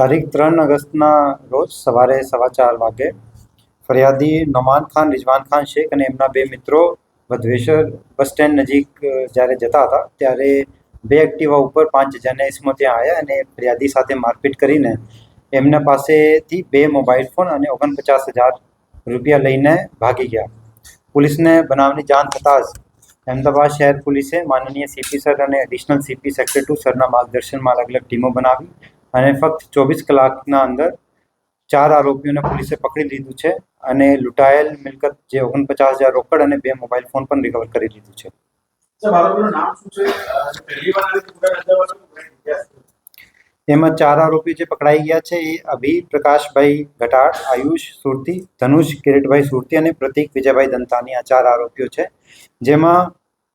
તારીખ 3 ઓગસ્ટના રોજ સવારે 4:15 વાગે ફરિયાદી નોમાન ખાન, રિઝવાન ખાન શેખ અને એમના બે મિત્રો ભદ્રેશ્વર બસ સ્ટેન્ડ નજીક જ્યારે જતા હતા ત્યારે બે એક્ટિવા ઉપર 5 અજાણ્યા ઇસમો ત્યાં આવ્યા અને ફરિયાદી સાથે મારપીટ કરીને એમના પાસેથી 2 મોબાઈલ ફોન અને 49,000 રૂપિયા લઈને ભાગી ગયા. પોલીસને બનાવની જાણ થતાં જ અમદાવાદ શહેર પોલીસે માનનીય સીપી સર અને એડિશનલ સીપી સેક્ટર 2 સરના માર્ગદર્શનમાં અલગ અલગ ટીમો બનાવી અને ફક્ત 24 કલાકના અંદર 4 આરોપીઓને પોલીસે પકડી લીધું છે અને લૂંટાયેલ મિલકત જે 49,000 રોકડ અને 2 મોબાઈલ ફોન પણ રિકવર કરી લીધું છે. એમાં 4 આરોપી જે પકડાઈ ગયા છે એ અભી પ્રકાશભાઈ ઘટાડ, આયુષ સુરતી, ધનુષ કિરીટભાઈ સુરતી અને પ્રતિક વિજયભાઈ દંતાની આ 4 આરોપીઓ છે. જેમાં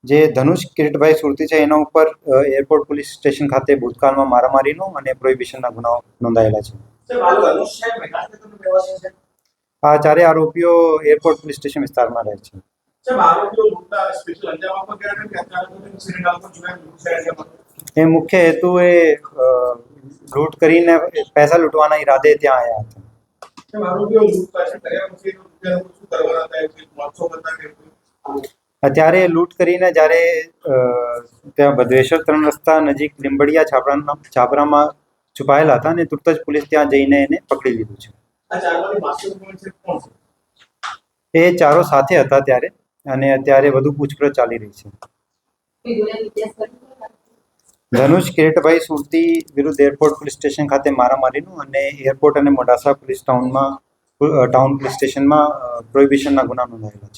જે ધનુષ કિરીટભાઈ સુરતી છે એના ઉપર એરપોર્ટ પોલીસ સ્ટેશન ખાતે ભૂતકાળમાં મારામારીનો અને પ્રોહિબિશનના ગુનાઓ નોંધાયેલા છે. આ 4 આરોપીઓ એરપોર્ટ પોલીસ સ્ટેશન વિસ્તારમાં રહે છે. એ મુખ્ય હેતુ એ લૂંટ કરીને પૈસા લૂંટવાના ઈરાદે ત્યાં આવ્યા હતા. અત્યારે લૂંટ કરીને જ્યારે ત્યાં ભદ્રેશ્વર 3 રસ્તા નજીક લીંબડિયા છાપરામાં છુપાયેલા હતા અને તુરત જ પોલીસ ત્યાં જઈને એને પકડી લીધું છે. એ 4 સાથે હતા ત્યારે અને અત્યારે વધુ પૂછપરછ ચાલી રહી છે. ધનુષ કિરીટભાઈ સુરતી વિરુદ્ધ એરપોર્ટ પોલીસ સ્ટેશન ખાતે મારામારીનું અને એરપોર્ટ અને મોડાસા પોલીસ ટાઉન પોલીસ સ્ટેશનમાં પ્રોહિબિશનના ગુના નોંધાયેલા છે.